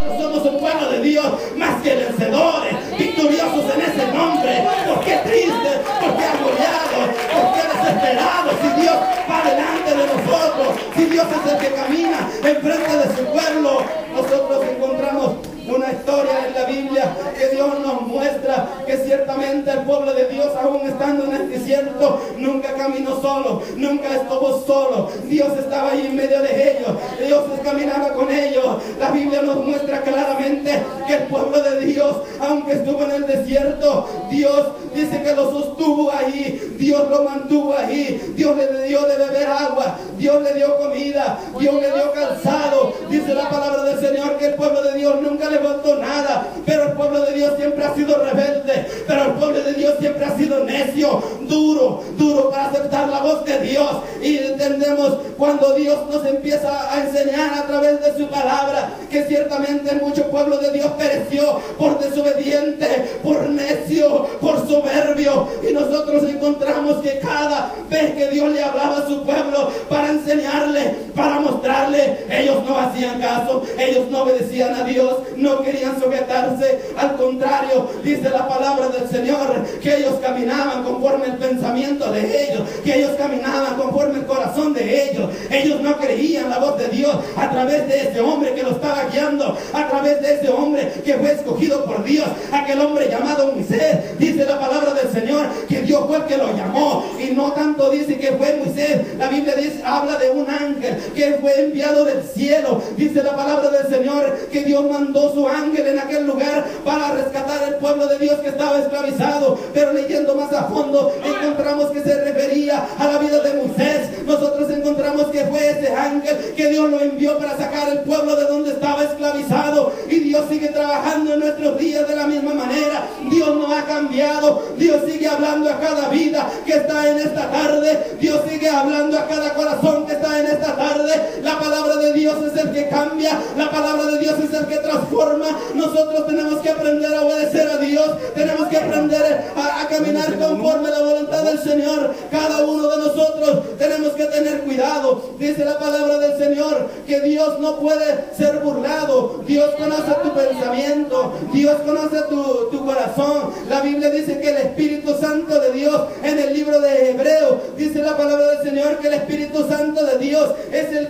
nosotros somos un pueblo de Dios más que vencedores, victoriosos en ese nombre. ¿Por qué triste? ¿Por qué agobiado? ¿Por qué desesperado? Si Dios va delante de nosotros, si Dios es el que camina enfrente de su pueblo. Nosotros encontramos una historia en la Biblia que Dios nos muestra que ciertamente el pueblo de Dios, aún estando en el desierto, nunca caminó solo, nunca estuvo solo. Dios estaba ahí en medio de ellos, Dios caminaba con ellos. La Biblia nos muestra claramente que el pueblo de Dios, aunque estuvo en el desierto, Dios dice que lo sostuvo ahí, Dios lo mantuvo ahí, Dios le dio de beber agua, Dios le dio comida, Dios le dio calzado. Dice la palabra del Señor que el pueblo de Dios nunca le faltó nada, pero el pueblo de Dios siempre ha sido rebelde, pero el pueblo de Dios siempre ha sido necio, duro para aceptar la voz de Dios. Y entendemos cuando Dios nos empieza a enseñar a través de su palabra que ciertamente mucho pueblo de Dios pereció por desobediente, por necio, por soberbio. Y nosotros encontramos que cada vez que Dios le hablaba a su pueblo para enseñarle, para mostrarle, ellos no hacían caso, ellos no obedecían a Dios, no querían sujetarse. Al contrario, dice la palabra del Señor que ellos caminaban conforme el pensamiento de ellos, que ellos caminaban conforme el corazón de ellos. Ellos no creían la voz de Dios a través de ese hombre que lo estaba guiando, a través de ese hombre que fue escogido por Dios, aquel hombre llamado Moisés. Dice la palabra del Señor que Dios fue el que lo llamó, y no tanto dice que fue Moisés. La Biblia dice, habla de un ángel que fue enviado del cielo. Dice la palabra del Señor que Dios mandó su ángel en aquel lugar para rescatar al pueblo de Dios que estaba esclavizado. Pero leyendo más a fondo encontramos que se refería a la vida de Moisés. Nosotros encontramos que fue ese ángel que Dios lo envió para sacar el pueblo de donde estaba esclavizado. Y Dios sigue trabajando en nuestros días de la misma manera. Dios no ha cambiado. Dios sigue hablando a cada vida que está en esta tarde. Dios sigue hablando a cada corazón que está en esta tarde. La palabra de Dios es el que cambia, la palabra de Dios es el que transforma. Nosotros tenemos que aprender a obedecer a Dios, tenemos que aprender a caminar conforme a la voluntad del Señor. Cada uno de nosotros tenemos que tener cuidado. Dice la palabra del Señor que Dios no puede ser burlado. Dios conoce tu pensamiento, Dios conoce tu corazón. La Biblia dice que el Espíritu Santo de Dios, en el libro de Hebreos, dice la palabra del Señor que el Espíritu Santo de Dios es el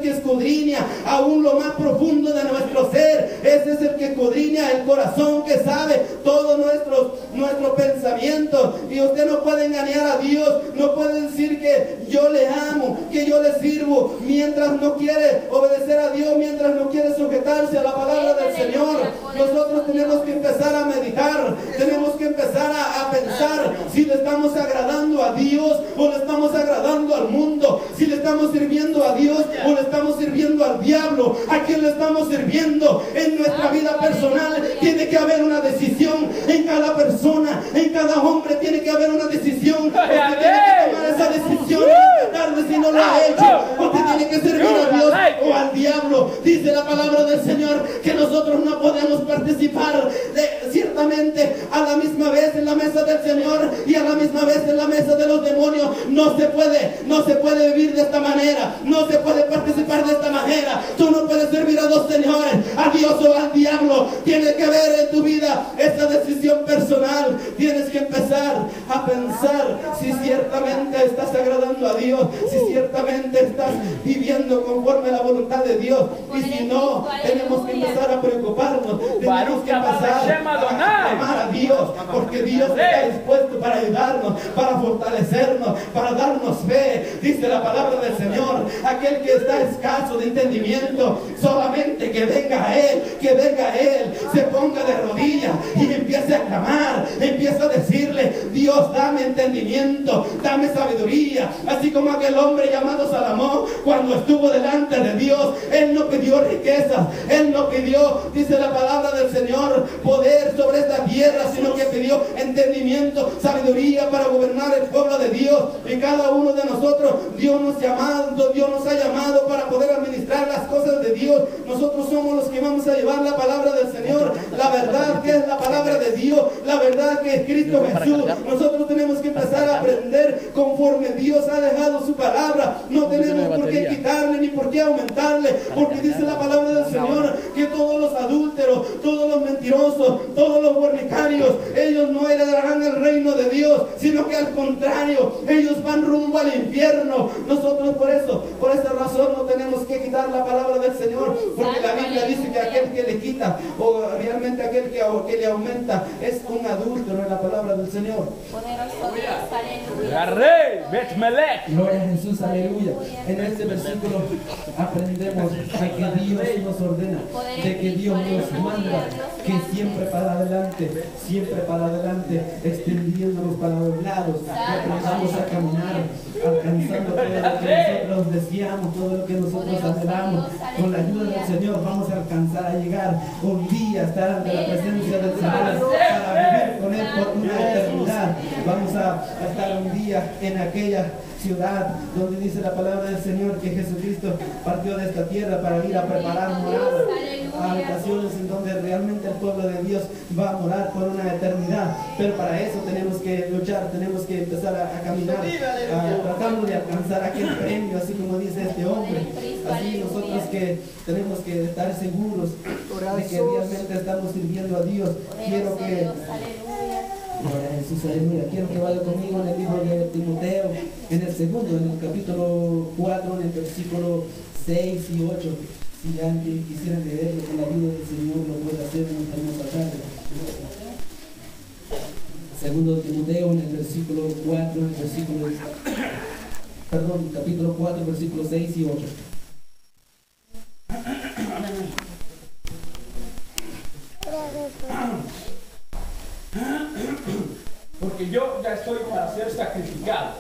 que escudriña aún lo más profundo de nuestro ser. Ese es el que escudriña el corazón, que sabe todos nuestros pensamientos. Y usted no puede engañar a Dios, no puede decir que yo le amo, que yo le sirvo, mientras no quiere obedecer a Dios, mientras no quiere sujetarse a la palabra del Señor. Nosotros tenemos que empezar a meditar, tenemos que empezar a pensar si le estamos agradando a Dios o le estamos agradando al mundo, si le estamos sirviendo a Dios o le estamos sirviendo al diablo. ¿A quién le estamos sirviendo? En nuestra vida personal tiene que haber una decisión. En cada persona, en cada hombre tiene que haber una decisión. Usted tiene que tomar esa decisión esta tarde si no lo ha hecho. Usted tiene que servir a Dios o al diablo. Dice la palabra del Señor que nosotros no podemos participar ciertamente a la misma vez en la mesa del Señor y a la misma vez en la mesa de los demonios. No se puede vivir de esta manera, no se puede participar de esta manera. Tú no puedes servir a dos señores, a Dios o al diablo. Tiene que haber en tu vida esta decisión personal. Tienes que empezar a pensar si ciertamente estás agradando a Dios, si ciertamente estás viviendo conforme a la voluntad de Dios. Y si no, tenemos que empezar a preocuparnos, tenemos que empezar a amar a Dios, porque Dios está dispuesto para ayudarnos, para fortalecernos, para darnos fe. Dice la palabra del Señor, aquel que está escaso de entendimiento, solamente que venga a Él, se ponga de rodillas y empiece a clamar, empieza a decirle: Dios, dame entendimiento, dame sabiduría. Así como aquel hombre llamado Salomón, cuando estuvo delante de Dios, él no pidió riquezas, él no pidió, dice la palabra del Señor, poder sobre esta tierra, sino que pidió entendimiento, sabiduría para gobernar el pueblo de Dios. Y cada uno de nosotros, Dios nos ha llamado para poder administrar las cosas de Dios. Nosotros somos los que vamos a llevar la palabra del Señor, la verdad que es la palabra de Dios, la verdad que es Cristo Jesús. Nosotros tenemos que empezar a aprender conforme Dios ha dejado su palabra. No tenemos por qué quitarle ni por qué aumentarle, porque dice la palabra del Señor, que todos los adúlteros, todos los mentirosos, todos los fornicarios, ellos no heredarán el reino de Dios, sino que al contrario, ellos van rumbo al infierno. Nosotros por esa razón no tenemos que quitar la palabra del Señor, porque la Biblia dice que aquel que le quita, o realmente aquel que le aumenta, es un adúltero en la palabra del Señor. Gloria a Jesús, aleluya. En este versículo aprendemos de que Dios nos ordena, de que Dios nos manda, que siempre para adelante, extendiéndonos para los lados, que aprendamos a caminar, alcanzando todo lo que nosotros deseamos, todo lo que nosotros anhelamos. Con la ayuda del Señor vamos a alcanzar a llegar un día, estar ante la presencia del Señor para vivir con Él por una eternidad. Vamos a estar un día en aquella ciudad donde dice la palabra del Señor que Jesucristo partió de esta tierra para ir a preparar moradas, a habitaciones en donde realmente el pueblo de Dios va a morar por una eternidad. Pero para eso tenemos que luchar, tenemos que empezar a caminar, tratando de alcanzar aquel premio, así como dice este hombre. Así nosotros que tenemos que estar seguros de que realmente estamos sirviendo a Dios. Quiero que Gloria a Jesús, aleluya. Quiero que vaya conmigo en el libro de Timoteo, en el capítulo 4, en el versículo 6 y 8. Si alguien quisiera leerlo con la ayuda del Señor, lo puede hacer en esta hermosa tarde. Segundo Timoteo, en el versículo 4, capítulo 4, versículos 6 y 8. Porque yo ya estoy para ser sacrificado.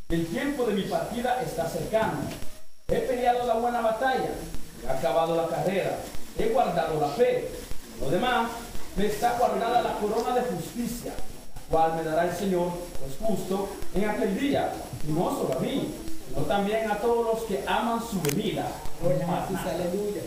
El tiempo de mi partida está cercano. He peleado la buena batalla, he acabado la carrera, he guardado la fe. Lo demás, me está guardada la corona de justicia, la cual me dará el Señor, pues justo, en aquel día, y no solo a mí, sino también a todos los que aman su venida. Aleluya.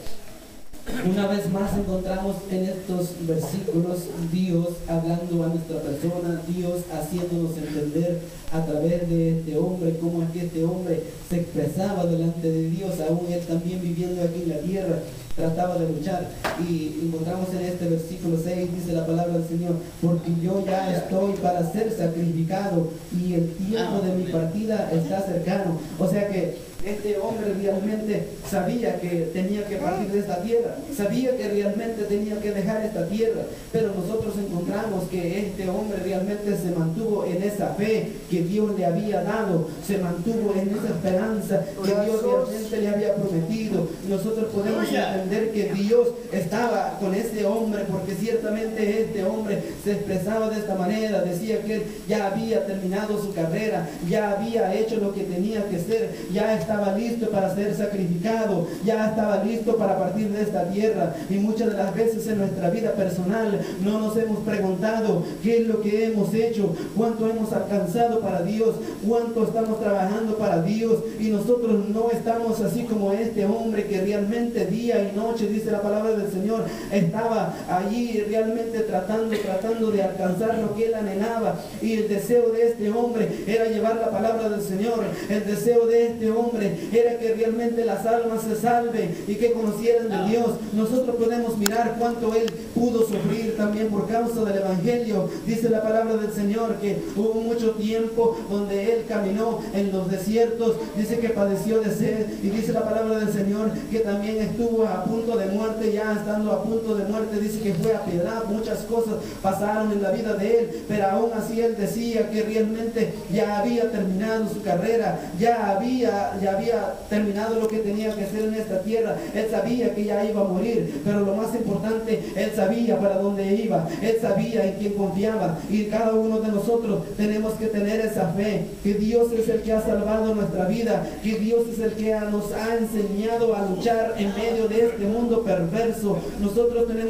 Una vez más encontramos en estos versículos Dios hablando a nuestra persona, Dios haciéndonos entender a través de este hombre cómo es que este hombre se expresaba delante de Dios, aún él también viviendo aquí en la tierra trataba de luchar. Y encontramos en este versículo 6, dice la palabra del Señor: porque yo ya estoy para ser sacrificado y el tiempo de mi partida está cercano. O sea que este hombre realmente sabía que tenía que partir de esta tierra, sabía que realmente tenía que dejar esta tierra, pero nosotros encontramos que este hombre realmente se mantuvo en esa fe que Dios le había dado, se mantuvo en esa esperanza que Dios realmente le había prometido. Nosotros podemos entender que Dios estaba con ese hombre porque ciertamente este hombre se expresaba de esta manera, decía que él ya había terminado su carrera, ya había hecho lo que tenía que hacer, ya estaba listo para ser sacrificado, ya estaba listo para partir de esta tierra. Y muchas de las veces en nuestra vida personal no nos hemos preguntado qué es lo que hemos hecho, cuánto hemos alcanzado para Dios, cuánto estamos trabajando para Dios, y nosotros no estamos así como este hombre que realmente día y noche, dice la palabra del Señor, estaba allí realmente tratando de alcanzar lo que él anhelaba. Y el deseo de este hombre era llevar la palabra del Señor, el deseo de este hombre era que realmente las almas se salven y que conocieran de Dios. Nosotros podemos mirar cuánto él pudo sufrir también por causa del Evangelio. Dice la palabra del Señor que hubo mucho tiempo donde él caminó en los desiertos, dice que padeció de sed, y dice la palabra del Señor que también estuvo a punto de muerte. Ya estando a punto de muerte, dice que fue apedreado, muchas cosas pasaron en la vida de él, pero aún así él decía que realmente ya había terminado su carrera, ya había terminado lo que tenía que hacer en esta tierra. Él sabía que ya iba a morir, pero lo más importante, él sabía para dónde iba, él sabía en quién confiaba. Y cada uno de nosotros tenemos que tener esa fe, que Dios es el que ha salvado nuestra vida, que Dios es el que nos ha enseñado a luchar en medio de este mundo perverso. Nosotros tenemos